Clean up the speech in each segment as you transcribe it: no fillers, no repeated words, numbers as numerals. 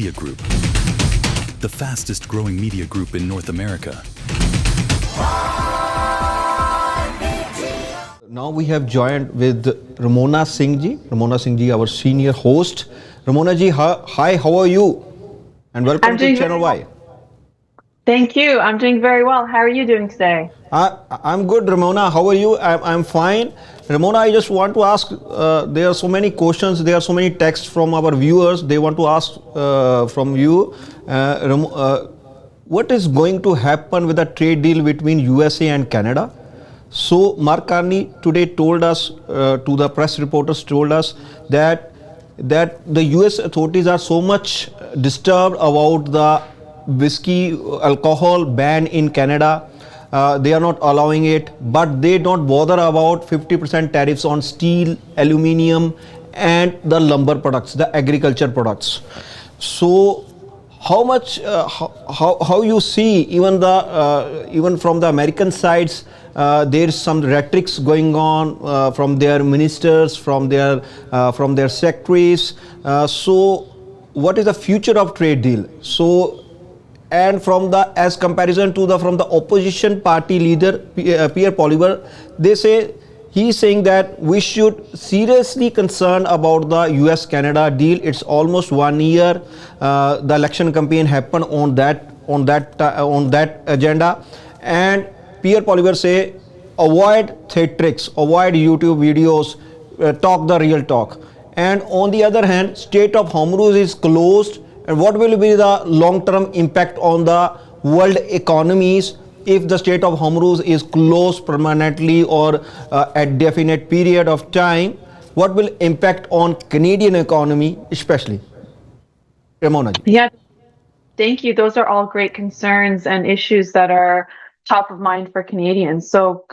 Media Group, the fastest growing media group in North America. Now we have joined with Ramona Singh ji. Ramona Singh ji, our senior host. Ramona ji, hi, how are you? And welcome to Channel Y. Thank you. I'm doing very well. How are you doing today? I'm good, Ramona. How are you? I'm fine. Ramona, I just want to ask, there are so many questions, there are so many texts from our viewers. They want to ask from you, what is going to happen with the trade deal between USA and Canada? So Mark Carney today told us, to the press reporters told us that the US authorities are so much disturbed about the whiskey alcohol ban in Canada. They are not allowing it, but they don't bother about 50% tariffs on steel, aluminium, and the lumber products, the agriculture products. So, how much, how you see even from the American sides, there is some rhetorics going on from their ministers, from their secretaries. So, what is the future of trade deal? So. And from the from the opposition party leader Pierre Poilievre, they say he's saying that we should seriously concern about the US-Canada deal. It's almost 1 year. The election campaign happened on that agenda, and Pierre Poilievre say avoid theatrics, avoid YouTube videos, talk the real talk. And on the other hand, Strait of Hormuz is closed. And what will be the long-term impact on the world economies if the Strait of Hormuz is closed permanently or at definite period of time? What will impact on Canadian economy especially? Ramona ji. Yeah, thank you. Those are all great concerns and issues that are top of mind for Canadians. So,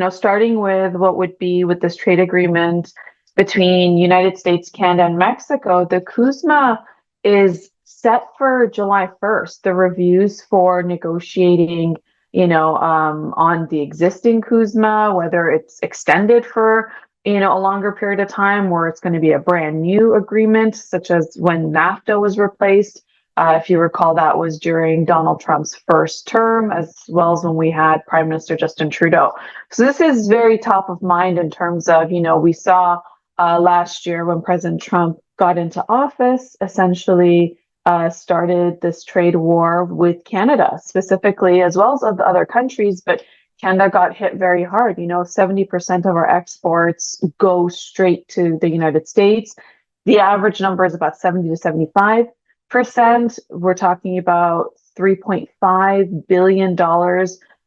starting with what would be with this trade agreement between United States, Canada, and Mexico, the Cusma is set for July 1st. The reviews for negotiating, on the existing Cusma, whether it's extended for, a longer period of time, or it's going to be a brand new agreement, such as when NAFTA was replaced. If you recall, that was during Donald Trump's first term, as well as when we had Prime Minister Justin Trudeau. So this is very top of mind in terms of, we saw last year when President Trump got into office, essentially started this trade war with Canada specifically, as well as other countries, but Canada got hit very hard. 70% of our exports go straight to the United States. The average number is about 70 to 75%. We're talking about $3.5 billion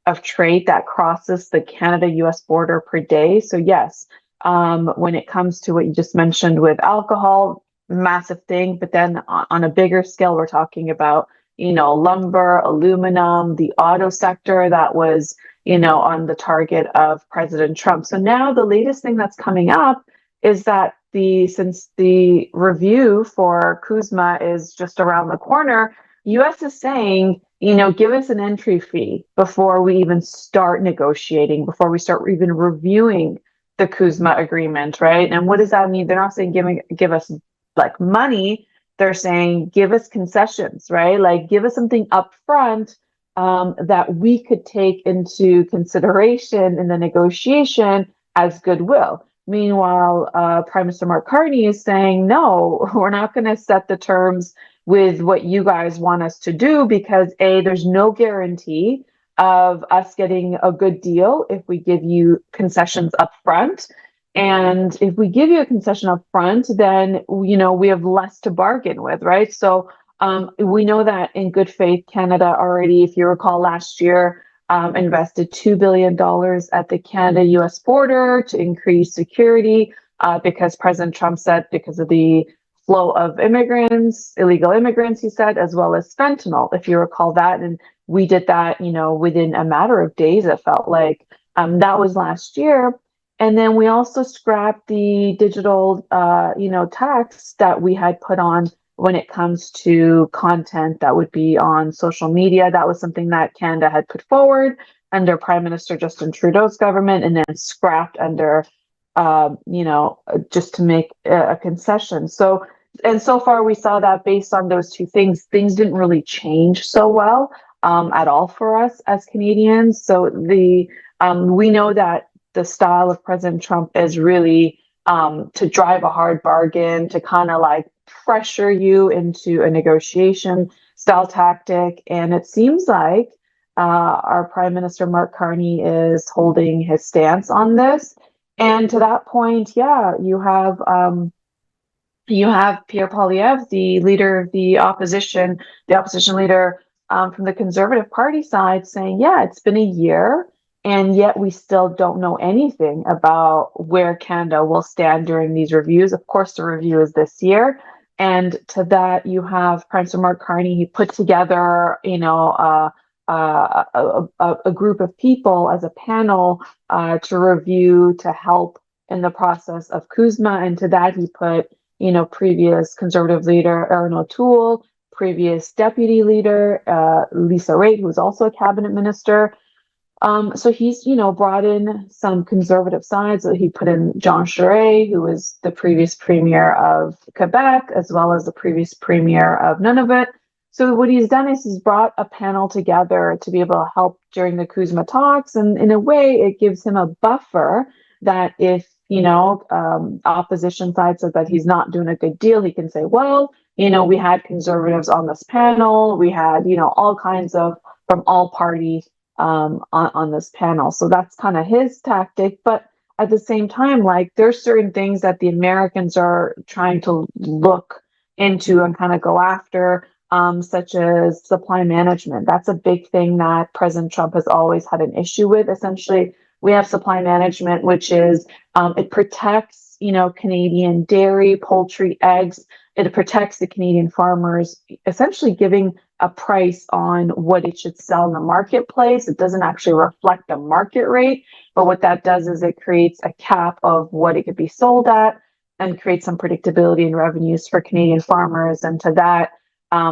of trade that crosses the Canada-US border per day. So yes, when it comes to what you just mentioned with alcohol, massive thing. But then on a bigger scale, we're talking about, lumber, aluminum, the auto sector that was, on the target of President Trump. So now the latest thing that's coming up is that since the review for Cusma is just around the corner, US is saying, give us an entry fee before we even start negotiating, before we start even reviewing the Cusma agreement, right? And what does that mean? They're not saying give us like money. They're saying give us concessions, right? Like give us something up front that we could take into consideration in the negotiation as goodwill. Meanwhile, Prime Minister Mark Carney is saying, no, we're not going to set the terms with what you guys want us to do because there's no guarantee of us getting a good deal if we give you concessions up front. And if we give you a concession up front, then, we have less to bargain with, right? So we know that in good faith, Canada already, if you recall last year, invested $2 billion at the Canada-US border to increase security because President Trump said because of the flow of immigrants, illegal immigrants, he said, as well as fentanyl, if you recall that. And we did that, within a matter of days, it felt like. That was last year. And then we also scrapped the digital, tax that we had put on when it comes to content that would be on social media. That was something that Canada had put forward under Prime Minister Justin Trudeau's government and then scrapped under, just to make a concession. So And so far we saw that based on those two things didn't really change so well at all for us as Canadians. So we know that the style of President Trump is really to drive a hard bargain, to kind of like pressure you into a negotiation style tactic. And it seems like our Prime Minister Mark Carney is holding his stance on this. And to that point, yeah, you have Pierre Poilievre, the leader of the opposition leader from the Conservative Party side, saying, yeah, it's been a year, and yet we still don't know anything about where Canada will stand during these reviews. Of course, the review is this year. And to that, you have Prime Minister Mark Carney. He put together, a group of people as a panel to review, to help in the process of Cusma. And to that, he put previous Conservative leader Erin O'Toole, previous deputy leader Lisa Raitt, who was also a cabinet minister. So he's, brought in some Conservative sides. So he put in Jean Charest, who was the previous premier of Quebec, as well as the previous premier of Nunavut. So what he's done is he's brought a panel together to be able to help during the Cusma talks. And in a way, it gives him a buffer that if opposition side says that he's not doing a good deal, he can say, well, we had Conservatives on this panel, we had, all kinds of from all parties on this panel. So that's kind of his tactic. But at the same time, like there's certain things that the Americans are trying to look into and kind of go after, such as supply management. That's a big thing that President Trump has always had an issue with. Essentially, we have supply management, which is it protects, Canadian dairy, poultry, eggs. It protects the Canadian farmers, essentially giving a price on what it should sell in the marketplace. It doesn't actually reflect the market rate, but what that does is it creates a cap of what it could be sold at and creates some predictability in revenues for Canadian farmers. And to that,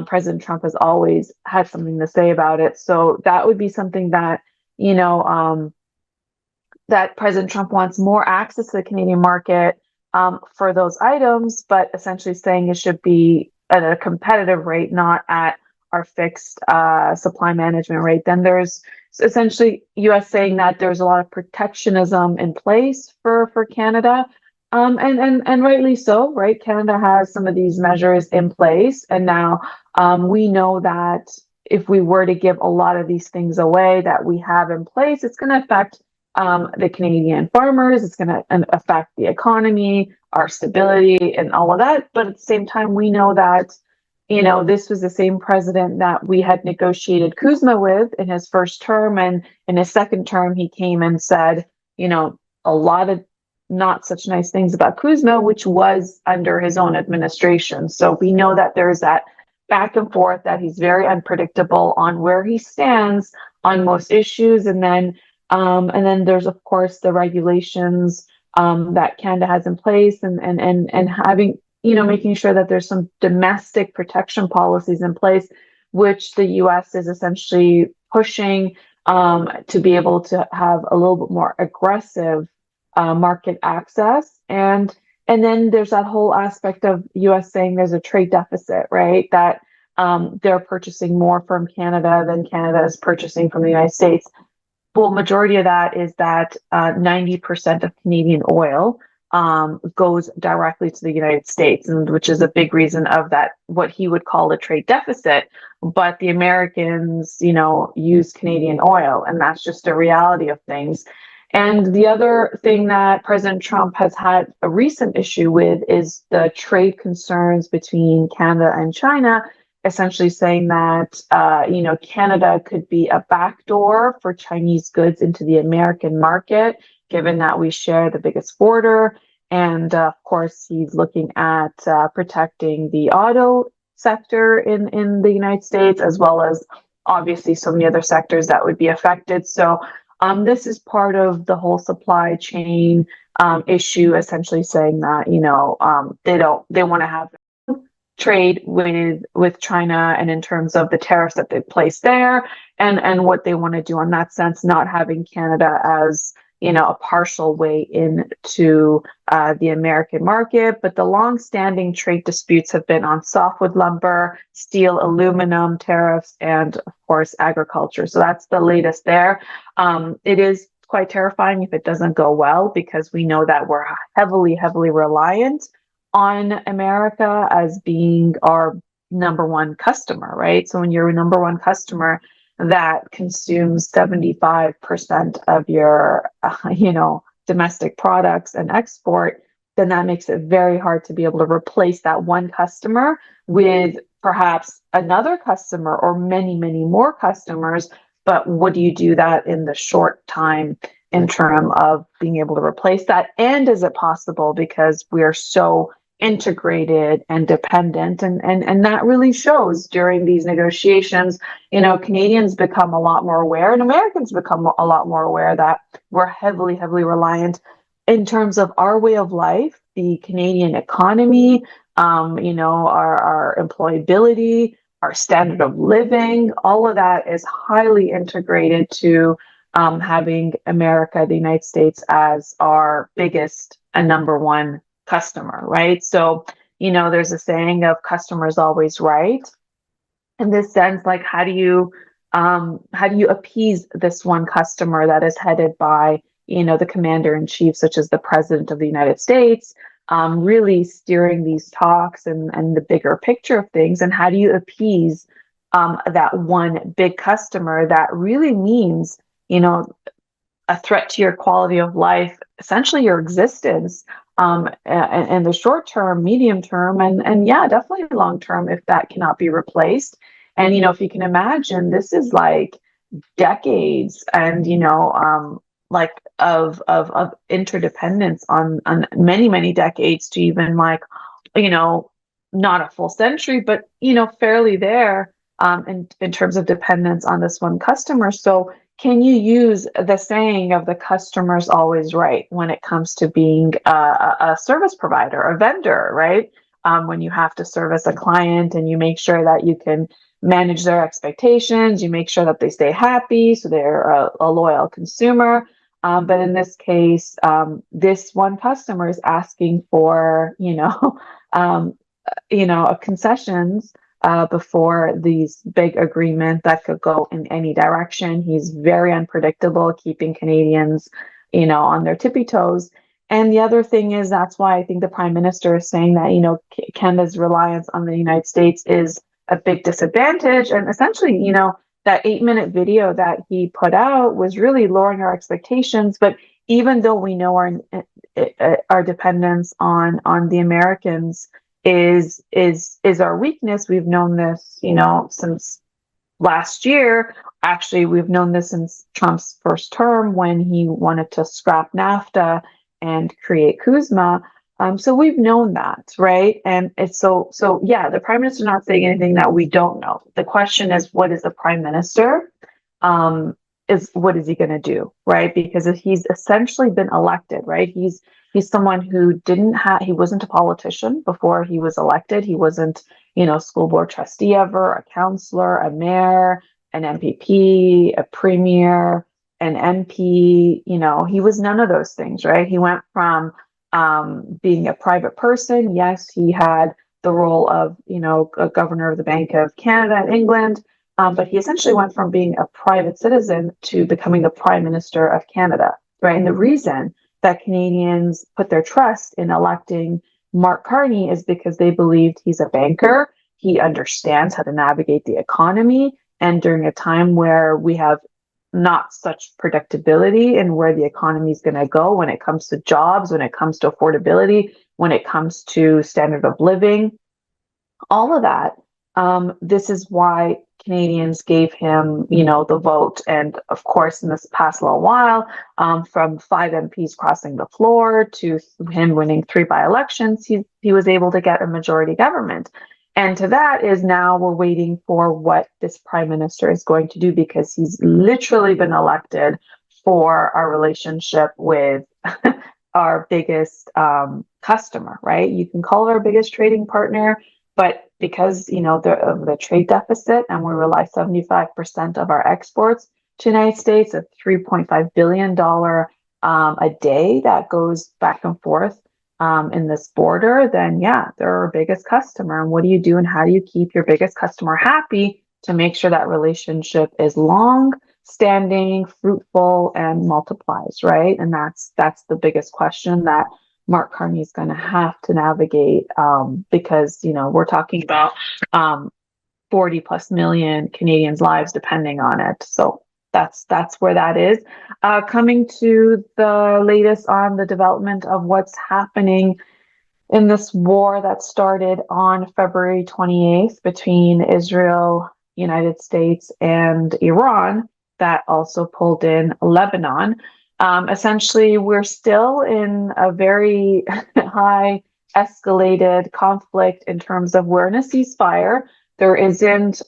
President Trump has always had something to say about it. So that would be something that, that President Trump wants more access to the Canadian market for those items, but essentially saying it should be at a competitive rate, not at our fixed supply management rate. Then there's essentially US saying that there's a lot of protectionism in place for Canada. And rightly so, right? Canada has some of these measures in place. And now we know that if we were to give a lot of these things away that we have in place, it's going to affect the Canadian farmers, it's going to affect the economy, our stability, and all of that. But at the same time, we know that, this was the same president that we had negotiated Cusma with in his first term. And in his second term, he came and said, a lot of not such nice things about Cusma, which was under his own administration. So we know that there's that back and forth, that he's very unpredictable on where he stands on most issues. And then there's, of course, the regulations that Canada has in place, and having, making sure that there's some domestic protection policies in place, which the US is essentially pushing to be able to have a little bit more aggressive market access. And then there's that whole aspect of US saying there's a trade deficit, right? That they're purchasing more from Canada than Canada is purchasing from the United States. Well, majority of that is that 90% of Canadian oil goes directly to the United States, and which is a big reason of that, what he would call a trade deficit. But the Americans, use Canadian oil, and that's just a reality of things. And the other thing that President Trump has had a recent issue with is the trade concerns between Canada and China, essentially saying that, Canada could be a backdoor for Chinese goods into the American market, given that we share the biggest border. And of course, he's looking at protecting the auto sector in the United States, as well as obviously so many other sectors that would be affected. So this is part of the whole supply chain issue, essentially saying that, they want to have trade with China, and in terms of the tariffs that they've placed there, and what they want to do on that sense, not having Canada as a partial way into the American market. But the long-standing trade disputes have been on softwood lumber, steel, aluminum tariffs, and of course agriculture. So that's the latest there. It is quite terrifying if it doesn't go well, because we know that we're heavily reliant on America as being our number one customer, right? So when you're a number one customer that consumes 75% of your, domestic products and export, then that makes it very hard to be able to replace that one customer with perhaps another customer or many, many more customers. But would you do that in the short time in terms of being able to replace that? And is it possible, because we are so integrated and dependent, and that really shows during these negotiations. Canadians become a lot more aware, and Americans become a lot more aware, that we're heavily reliant in terms of our way of life, the Canadian economy, our employability, our standard of living. All of that is highly integrated to having America, the United States, as our biggest and number one customer, right? So, there's a saying of customers always right. In this sense, like, how do you appease this one customer that is headed by, the commander in chief, such as the president of the United States, really steering these talks and the bigger picture of things? And how do you appease that one big customer that really means, a threat to your quality of life, essentially your existence, in the short term, medium term, and yeah, definitely long term, if that cannot be replaced. And if you can imagine, this is like decades, and like of interdependence on many decades, to even like not a full century, but fairly there, in terms of dependence on this one customer. So can you use the saying of the customer's always right when it comes to being a service provider, a vendor, right? When you have to service a client, and you make sure that you can manage their expectations, you make sure that they stay happy, so they're a loyal consumer. But in this case, this one customer is asking for, concessions before these big agreement that could go in any direction. He's very unpredictable, keeping Canadians, on their tippy toes. And the other thing is, that's why I think the Prime Minister is saying that, Canada's reliance on the United States is a big disadvantage. And essentially, that 8-minute video that he put out was really lowering our expectations. But even though we know our dependence on the Americans is our weakness, we've known this, since last year. Actually, we've known this since Trump's first term, when he wanted to scrap NAFTA and create Cusma. So we've known that, right? And it's so yeah, the Prime Minister not saying anything that we don't know. The question is, what is the Prime Minister? What is he going to do, right? Because he's essentially been elected, right? He's someone who he wasn't a politician before he was elected. He wasn't, school board trustee ever, a councillor, a mayor, an MPP, a premier, an MP. He was none of those things, right? He went from being a private person. Yes, he had the role of, a governor of the Bank of Canada in England, but he essentially went from being a private citizen to becoming the Prime Minister of Canada, right? And the reason that Canadians put their trust in electing Mark Carney is because they believed he's a banker. He understands how to navigate the economy. And during a time where we have not such predictability in where the economy is going to go when it comes to jobs, when it comes to affordability, when it comes to standard of living, all of that. This is why Canadians gave him, the vote. And of course, in this past little while, from 5 MPs crossing the floor to him winning 3 by-elections, he was able to get a majority government. And to that is, now we're waiting for what this Prime Minister is going to do, because he's literally been elected for our relationship with our biggest customer, right? You can call it our biggest trading partner, but because, of the trade deficit, and we rely 75% of our exports to the United States, a $3.5 billion a day that goes back and forth in this border, then yeah, they're our biggest customer. And what do you do and how do you keep your biggest customer happy to make sure that relationship is long standing, fruitful, and multiplies, right? And that's the biggest question that Mark Carney is going to have to navigate, because we're talking about 40 plus million Canadians' lives depending on it. So that's where that is. Coming to the latest on the development of what's happening in this war that started on February 28th between Israel, United States, and Iran, that also pulled in Lebanon. Essentially, we're still in a very high escalated conflict in terms of we're in a ceasefire. There isn't,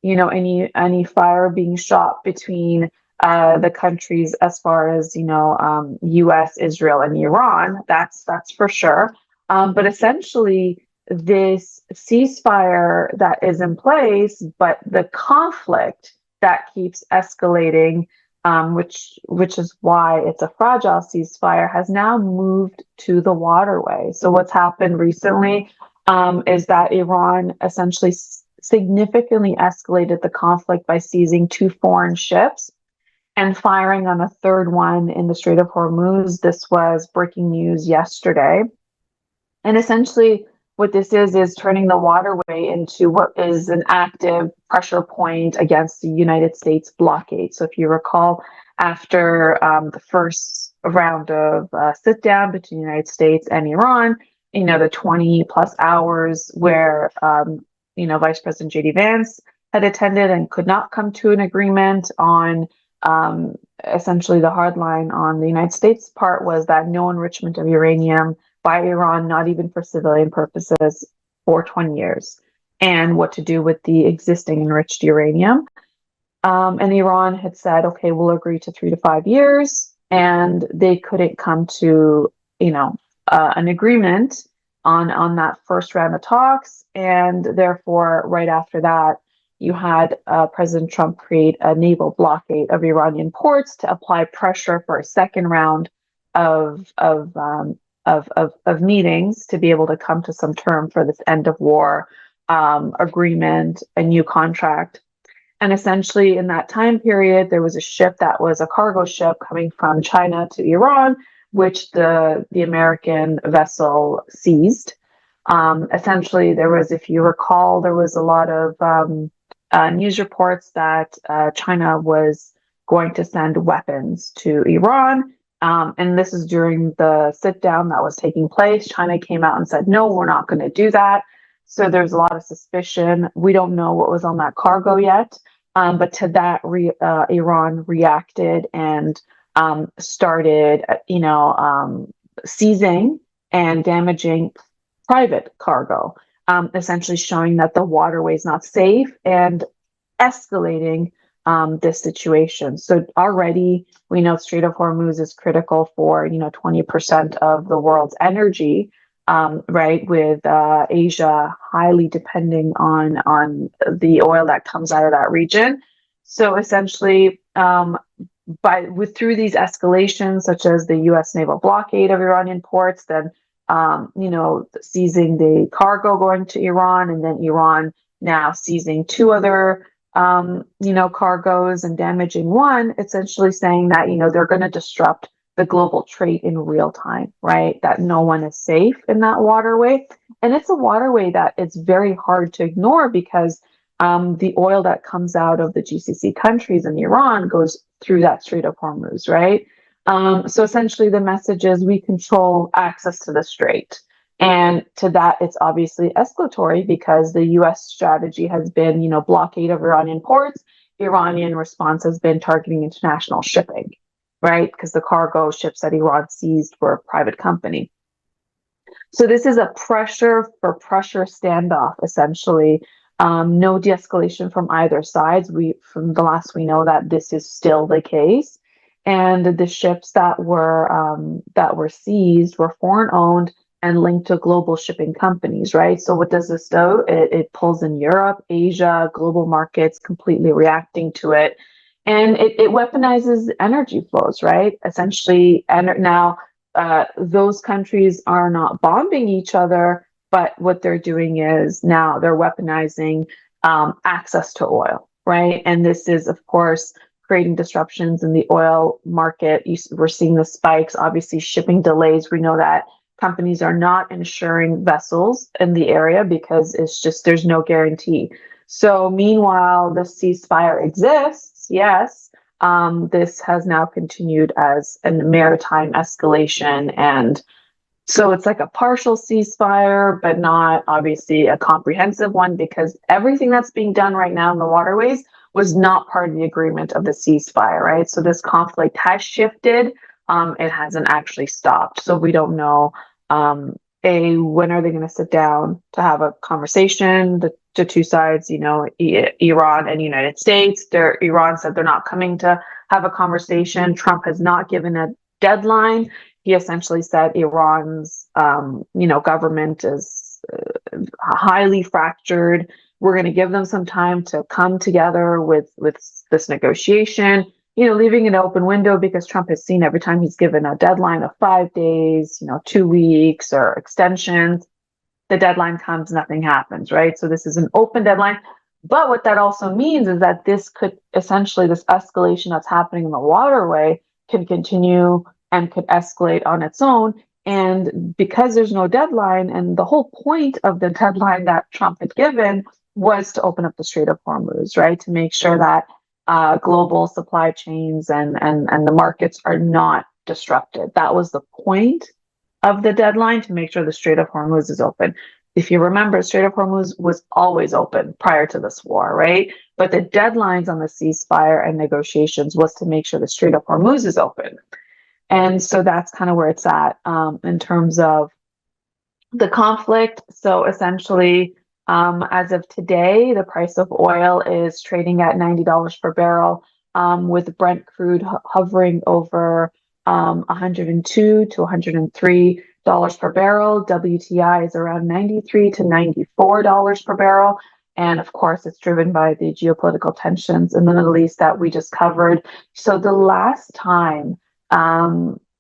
any fire being shot between the countries as far as U.S., Israel, and Iran. That's for sure. But essentially, this ceasefire that is in place, but the conflict that keeps escalating, which is why it's a fragile ceasefire, has now moved to the waterway. So what's happened recently is that Iran essentially significantly escalated the conflict by seizing 2 foreign ships and firing on a third one in the Strait of Hormuz. This was breaking news yesterday. And essentially, what this is turning the waterway into what is an active pressure point against the United States blockade. So if you recall, after the first round of sit down between the United States and Iran, the 20 plus hours where, Vice President J.D. Vance had attended and could not come to an agreement on essentially the hard line on the United States part was that no enrichment of uranium by Iran, not even for civilian purposes, for 20 years, and what to do with the existing enriched uranium. And Iran had said, okay, we'll agree to 3 to 5 years, and they couldn't come to, an agreement on that first round of talks. And therefore, right after that, you had President Trump create a naval blockade of Iranian ports to apply pressure for a second round of meetings to be able to come to some term for this end of war agreement, a new contract. And essentially in that time period, there was a ship that was a cargo ship coming from China to Iran, which the American vessel seized. Essentially, there was, if you recall, there was a lot of news reports that China was going to send weapons to Iran. And this is during the sit down that was taking place. China came out and said, no, we're not going to do that. So there's a lot of suspicion. We don't know what was on that cargo yet. But to that, Iran reacted and started, seizing and damaging private cargo, essentially showing that the waterway is not safe and escalating this situation. So already we know Strait of Hormuz is critical for 20% of the world's energy, right? With Asia highly depending on the oil that comes out of that region. So essentially, through these escalations, such as the U.S. naval blockade of Iranian ports, then seizing the cargo going to Iran, and then Iran now seizing 2 other cargoes and damaging one, essentially saying that, they're going to disrupt the global trade in real time, right? That no one is safe in that waterway. And it's a waterway that it's very hard to ignore because the oil that comes out of the GCC countries and Iran goes through that Strait of Hormuz, right? So essentially the message is we control access to the strait. And to that, it's obviously escalatory because the U.S. strategy has been, blockade of Iranian ports. Iranian response has been targeting international shipping, right? Because the cargo ships that Iran seized were a private company. So this is a pressure for pressure standoff, essentially. No de-escalation from either sides. From the last we know that this is still the case. And the ships that were seized were foreign owned and linked to global shipping companies, right? So what does this do? It pulls in Europe, Asia, global markets completely reacting to it. And it weaponizes energy flows, right? Essentially, and now those countries are not bombing each other, but what they're doing is now they're weaponizing access to oil, right? And this is, of course, creating disruptions in the oil market. We're seeing the spikes, obviously, shipping delays. We know that companies are not insuring vessels in the area because it's just there's no guarantee. So, meanwhile, the ceasefire exists, yes. This has now continued as a maritime escalation, and so it's like a partial ceasefire, but not obviously a comprehensive one, because everything that's being done right now in the waterways was not part of the agreement of the ceasefire, right? So this conflict has shifted. It hasn't actually stopped. So we don't know, when are they going to sit down to have a conversation? The two sides, Iran and United States. Iran said they're not coming to have a conversation. Trump has not given a deadline. He essentially said Iran's, government is highly fractured. We're going to give them some time to come together with this negotiation, leaving an open window, because Trump has seen every time he's given a deadline of 5 days, 2 weeks or extensions, the deadline comes, nothing happens, right? So this is an open deadline. But what that also means is that this escalation that's happening in the waterway can continue and could escalate on its own. And because there's no deadline, and the whole point of the deadline that Trump had given was to open up the Strait of Hormuz, right? To make sure that global supply chains and the markets are not disrupted. That was the point of the deadline, to make sure the Strait of Hormuz is open. If you remember, Strait of Hormuz was always open prior to this war, right? But the deadlines on the ceasefire and negotiations was to make sure the Strait of Hormuz is open. And so that's kind of where it's at in terms of the conflict. So essentially, as of today, the price of oil is trading at $90 per barrel, with Brent crude hovering over 102 to $103 per barrel. WTI is around $93 to $94 per barrel. And of course, it's driven by the geopolitical tensions in the Middle East that we just covered. So the last time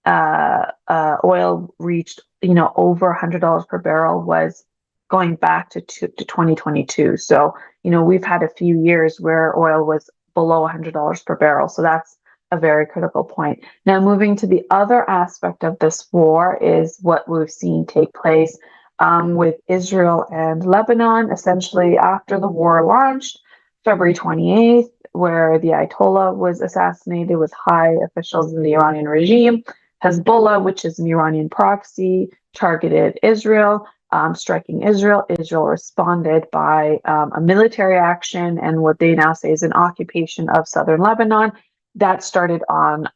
oil reached, over $100 per barrel was going back to 2022. So, we've had a few years where oil was below $100 per barrel. So that's a very critical point. Now, moving to the other aspect of this war is what we've seen take place with Israel and Lebanon, essentially after the war launched, February 28th, where the Ayatollah was assassinated with high officials in the Iranian regime. Hezbollah, which is an Iranian proxy, targeted Israel, striking Israel. Israel responded by a military action and what they now say is an occupation of southern Lebanon. That started on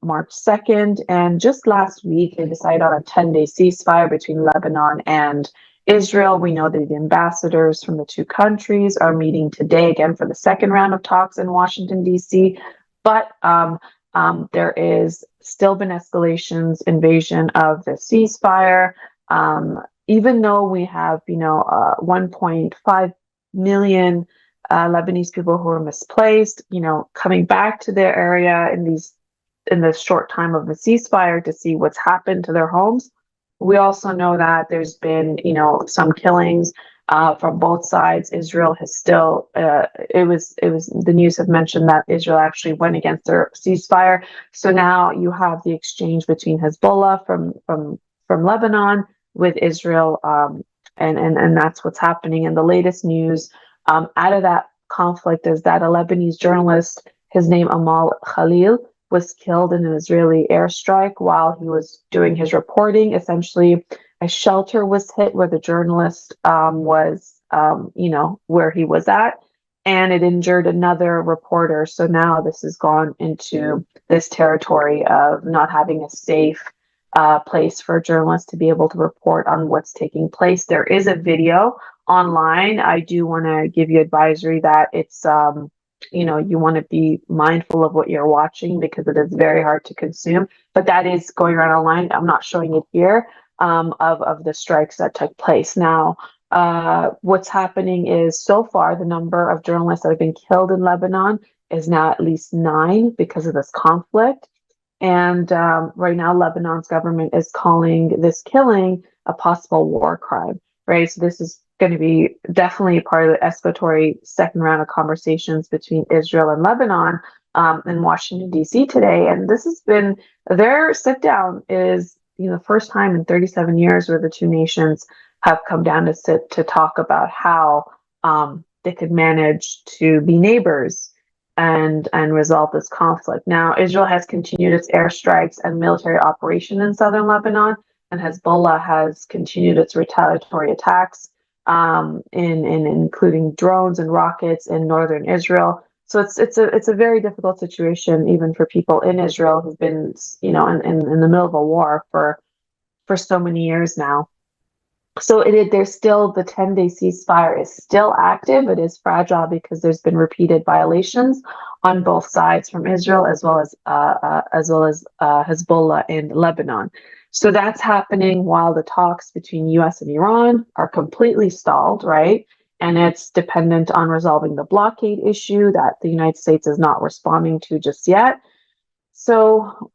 March 2nd. And just last week, they decided on a 10-day ceasefire between Lebanon and Israel. We know that the ambassadors from the two countries are meeting today again for the second round of talks in Washington, D.C. But there is still been escalations, invasion of the ceasefire. Even though we have, 1.5 million Lebanese people who are misplaced, coming back to their area in the short time of the ceasefire to see what's happened to their homes. We also know that there's been, some killings from both sides. Israel has still, the news have mentioned that Israel actually went against their ceasefire. So now you have the exchange between Hezbollah from Lebanon with Israel, and that's what's happening. And the latest news out of that conflict is that a Lebanese journalist, his name Amal Khalil, was killed in an Israeli airstrike while he was doing his reporting. Essentially, a shelter was hit where the journalist was, where he was at, and it injured another reporter. So now this has gone into this territory of not having a safe place for journalists to be able to report on what's taking place. There is a video online. I do want to give you advisory that it's, you want to be mindful of what you're watching because it is very hard to consume. But that is going around online. I'm not showing it here, of the strikes that took place. Now, What's happening is so far the number of journalists that have been killed in Lebanon is now at least 9 because of this conflict. And right now, Lebanon's government is calling this killing a possible war crime, right? So this is going to be definitely part of the escalatory second round of conversations between Israel and Lebanon in Washington, D.C. today. And this has been their sit down is the first time in 37 years where the two nations have come down to sit to talk about how they could manage to be neighbors and resolve this conflict. Now, Israel has continued its airstrikes and military operation in southern Lebanon, and Hezbollah has continued its retaliatory attacks, including drones and rockets in northern Israel. So it's a very difficult situation, even for people in Israel who've been in the middle of a war for so many years now. So there's still the 10-day ceasefire is still active. It is fragile because there's been repeated violations on both sides from Israel as well as Hezbollah in Lebanon. So that's happening while the talks between U.S. and Iran are completely stalled, right? And it's dependent on resolving the blockade issue that the United States is not responding to just yet. So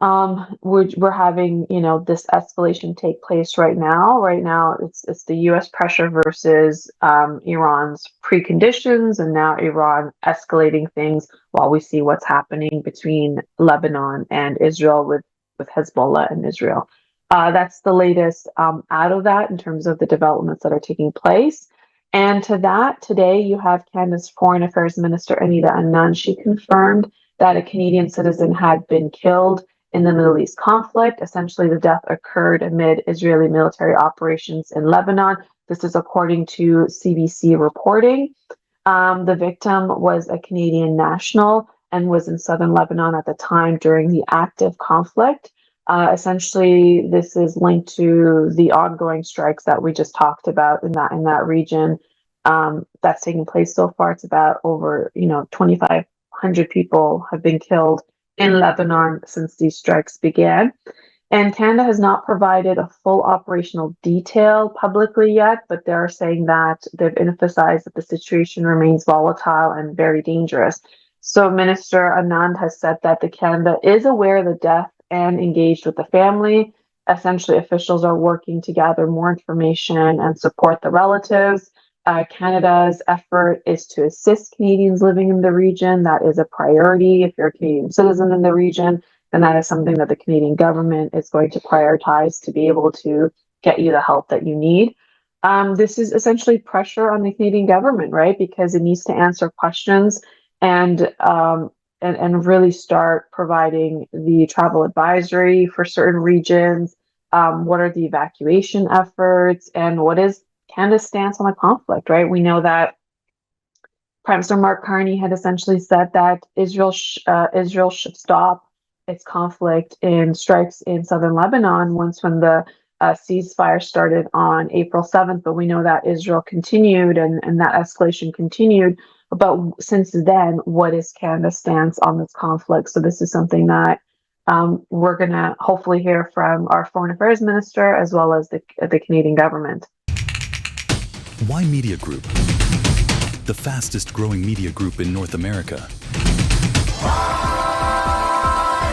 we're having this escalation take place right now. Right now, it's the U.S. pressure versus Iran's preconditions, and now Iran escalating things while we see what's happening between Lebanon and Israel with Hezbollah and Israel. That's the latest out of that in terms of the developments that are taking place. And to that, today you have Canada's Foreign Affairs Minister Ymedia Anand. She confirmed that a Canadian citizen had been killed in the Middle East conflict. Essentially, the death occurred amid Israeli military operations in Lebanon. This is according to CBC reporting. The victim was a Canadian national and was in southern Lebanon at the time during the active conflict. Essentially, this is linked to the ongoing strikes that we just talked about in that region. That's taking place so far. It's about over 2,500 people have been killed in Lebanon since these strikes began. And Canada has not provided a full operational detail publicly yet, but they're saying that they've emphasized that the situation remains volatile and very dangerous. So Minister Anand has said that the Canada is aware of the death and engaged with the family. Essentially, officials are working to gather more information and support the relatives. Canada's effort is to assist Canadians living in the region. That is a priority. If you're a Canadian citizen in the region, then that is something that the Canadian government is going to prioritize to be able to get you the help that you need. This is essentially pressure on the Canadian government, right? Because it needs to answer questions and really start providing the travel advisory for certain regions. What are the evacuation efforts, and what is Canada's stance on the conflict, right? We know that Prime Minister Mark Carney had essentially said that Israel should stop its conflict in strikes in southern Lebanon when the ceasefire started on April 7th. But we know that Israel continued and that escalation continued. But since then, what is Canada's stance on this conflict? So this is something that we're going to hopefully hear from our Foreign Affairs Minister as well as the Canadian government. Ymedia Group, the fastest growing media group in North America.